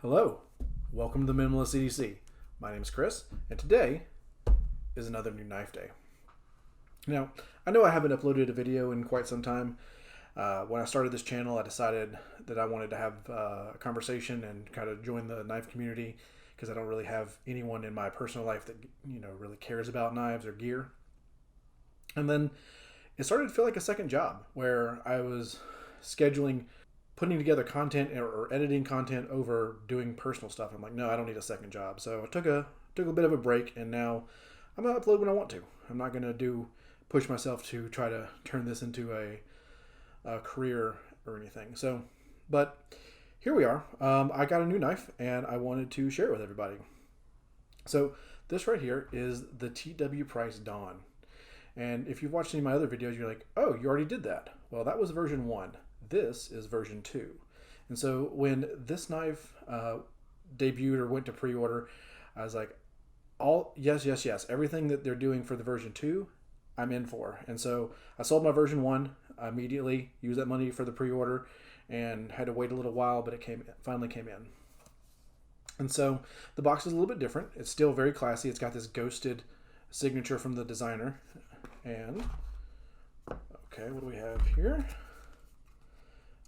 Hello, welcome to the Minimalist EDC. My name is Chris, and today is another new knife day. Now, I know I haven't uploaded a video in quite some time. When I started this channel, I decided that I wanted to have a conversation and kind of join the knife community because I don't really have anyone in my personal life that really cares about knives or gear. And then it started to feel like a second job where I was putting together content or editing content over doing personal stuff. I'm like, no, I don't need a second job. So I took a bit of a break, and now I'm gonna upload when I want to. I'm not gonna push myself to try to turn this into a career or anything. So, but here we are. I got a new knife, and I wanted to share it with everybody. So this right here is the TW Price Dawn. And if you've watched any of my other videos, you're like, oh, you already did that. Well, that was version 1. This is version 2. And so when this knife debuted or went to pre-order, I was like, yes. Everything that they're doing for the version 2, I'm in for. And so I sold my version 1 immediately, used that money for the pre-order, and had to wait a little while, but it finally came in. And so the box is a little bit different. It's still very classy. It's got this ghosted signature from the designer. And, okay, what do we have here?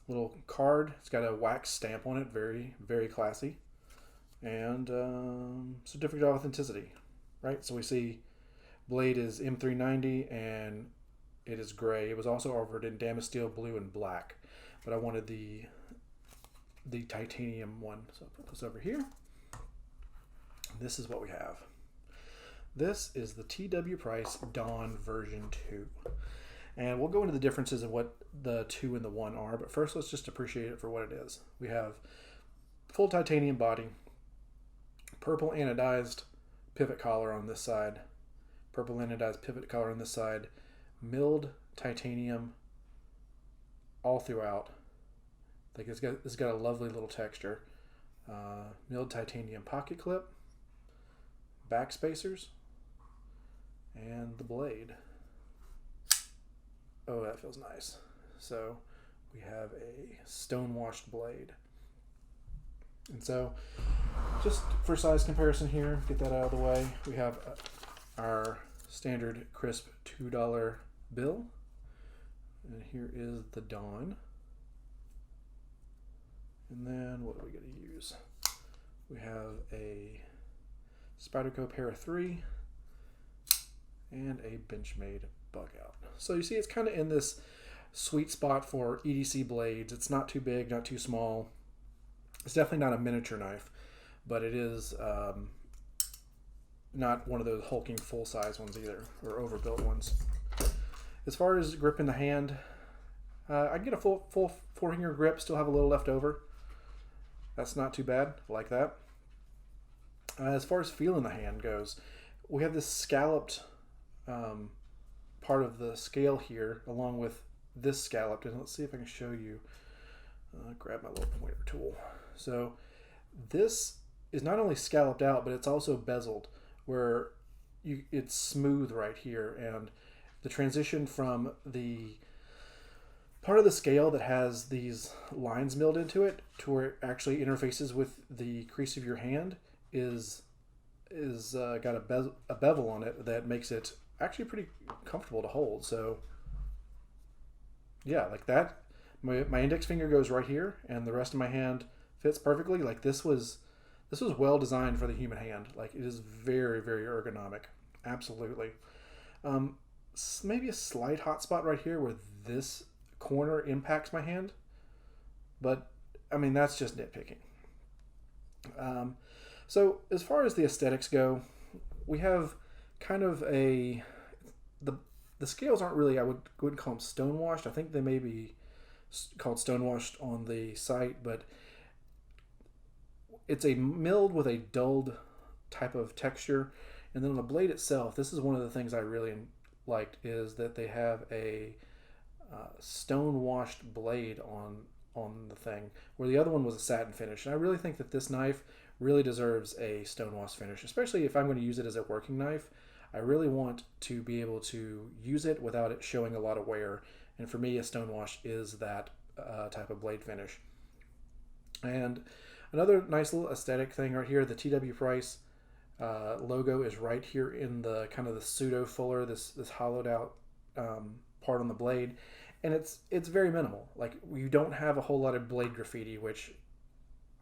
Little card. It's got a wax stamp on it. Very, very classy. And certificate of authenticity, right? So we see blade is M390 and it is gray. It was also offered in Damascene steel, blue, and black. But I wanted the titanium one. So I'll put this over here. This is what we have. This is the TW Price Dawn version 2. And we'll go into the differences of what the 2 and the 1 are, but first let's just appreciate it for what it is. We have full titanium body, purple anodized pivot collar on this side, purple anodized pivot collar on this side, milled titanium all throughout. Like it's got a lovely little texture. Milled titanium pocket clip, back spacers, and the blade. Oh, that feels nice. So we have a stone-washed blade. And so just for size comparison here, get that out of the way, we have our standard crisp $2 bill. And here is the Dawn. And then what are we going to use? We have a Spyderco Para 3 and a Benchmade Bug Out. So you see it's kind of in this sweet spot for EDC blades. It's not too big, not too small. It's definitely not a miniature knife, but it is not one of those hulking full-size ones either, or overbuilt ones. As far as grip in the hand, I get a full four-finger grip, still have a little left over. That's not too bad, I like that. As far as feel in the hand goes, we have this scalloped part of the scale here, along with this scalloped, and let's see if I can show you. Grab my little pointer tool. So this is not only scalloped out, but it's also bezeled, where it's smooth right here, and the transition from the part of the scale that has these lines milled into it to where it actually interfaces with the crease of your hand is got a bevel on it that makes it actually pretty comfortable to hold. So yeah, like that, my index finger goes right here and the rest of my hand fits perfectly. Like this was well designed for the human hand. Like it is very, very ergonomic. Absolutely. Maybe a slight hot spot right here where this corner impacts my hand, but I mean that's just nitpicking. So as far as the aesthetics go, we have kind of the scales aren't really, I wouldn't call them stone-washed. I think they may be called stone-washed on the site, but it's a milled with a dulled type of texture. And then on the blade itself, this is one of the things I really liked, is that they have a stone-washed blade on the thing, where the other one was a satin finish. And I really think that this knife really deserves a stone-washed finish, especially if I'm going to use it as a working knife. I really want to be able to use it without it showing a lot of wear. And for me, a stone wash is that type of blade finish. And Another nice little aesthetic thing right here, the TW Price logo is right here in the kind of the pseudo fuller, this hollowed out part on the blade, and it's very minimal. Like, you don't have a whole lot of blade graffiti, which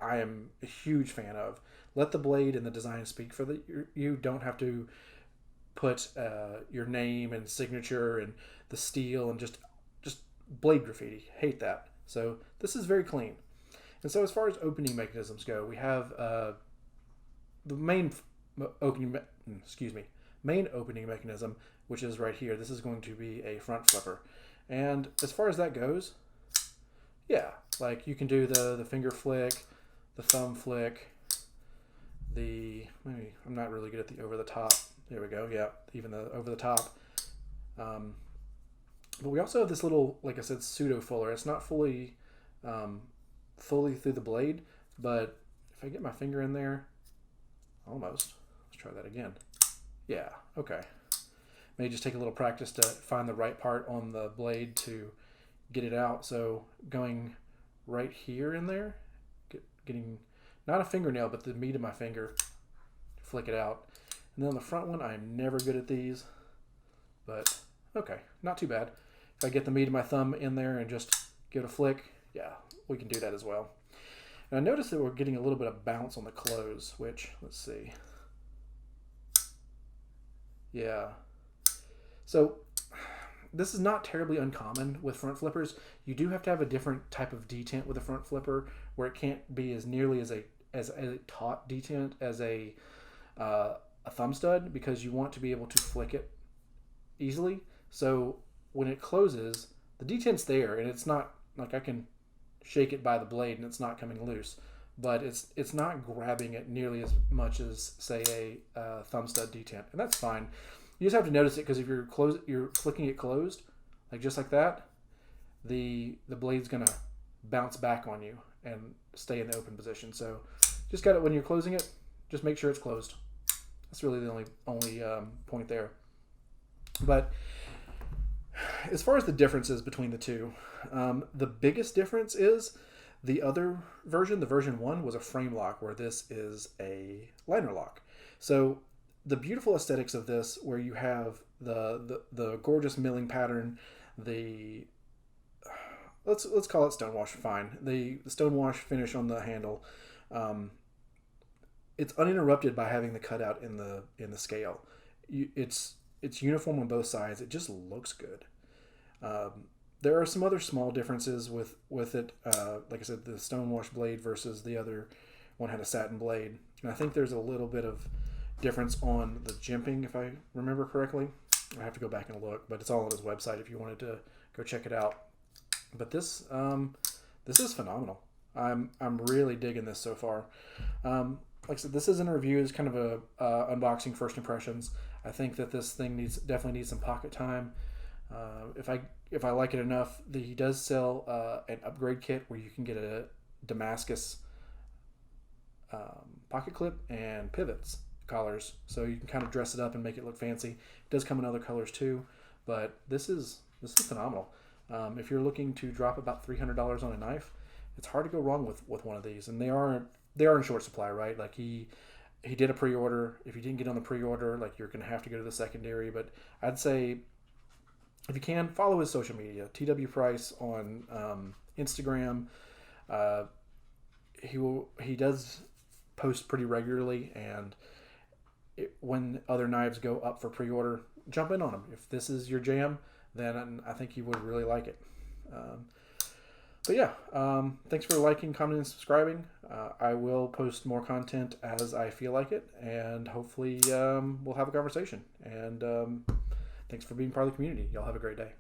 I am a huge fan of. Let the blade and the design speak for you. Don't have to put your name and signature and the steel and just blade graffiti. Hate that. So this is very clean. And so as far as opening mechanisms go, we have the main opening mechanism, which is right here. This is going to be a front flipper. And as far as that goes, yeah, like you can do the finger flick, the thumb flick, I'm not really good at the over the top. There we go. Yeah, even the over the top. But we also have this little, like I said, pseudo fuller. It's not fully through the blade, but if I get my finger in there, almost. Let's try that again. Yeah, okay. May just take a little practice to find the right part on the blade to get it out. So going right here in there, getting not a fingernail, but the meat of my finger, flick it out. And then on the front one, I'm never good at these, but okay, not too bad. If I get the meat of my thumb in there and just give it a flick, yeah, we can do that as well. And I noticed that we're getting a little bit of bounce on the close, which, let's see. Yeah. So this is not terribly uncommon with front flippers. You do have to have a different type of detent with a front flipper, where it can't be as nearly as a taut detent as a thumb stud, because you want to be able to flick it easily. So when it closes, the detent's there, and it's not like I can shake it by the blade and it's not coming loose, but it's not grabbing it nearly as much as, say, a thumb stud detent, and that's fine. You just have to notice it, because if you're flicking it closed, like just like that, the blade's gonna bounce back on you and stay in the open position. So just got it when you're closing it, just make sure it's closed. That's really the only point there. But as far as the differences between the two, the biggest difference is the other version, the version 1, was a frame lock, where this is a liner lock. So the beautiful aesthetics of this, where you have the gorgeous milling pattern, let's call it stonewash, fine. The stonewash finish on the handle, it's uninterrupted by having the cutout in the scale. It's uniform on both sides. It just looks good. There are some other small differences with it. Like I said, the stonewash blade versus the other one had a satin blade, and I think there's a little bit of difference on the jimping, if I remember correctly. I have to go back and look, but it's all on his website if you wanted to go check it out. But this is phenomenal. I'm really digging this so far. Like I said, this isn't a review. It's kind of a unboxing, first impressions. I think that this thing definitely needs some pocket time. If I like it enough, he does sell an upgrade kit where you can get a Damascus pocket clip and pivots collars, so you can kind of dress it up and make it look fancy. It does come in other colors too, but this is phenomenal. If you're looking to drop about $300 on a knife, it's hard to go wrong with one of these, and they are in short supply, right? Like he did a pre-order. If you didn't get on the pre-order, like, you're gonna have to go to the secondary. But I'd say, if you can, follow his social media, TW Price on Instagram. He does post pretty regularly, and when other knives go up for pre-order, jump in on them. If this is your jam, then I think you would really like it. But yeah, thanks for liking, commenting, and subscribing. I will post more content as I feel like it, and hopefully we'll have a conversation. And thanks for being part of the community. Y'all have a great day.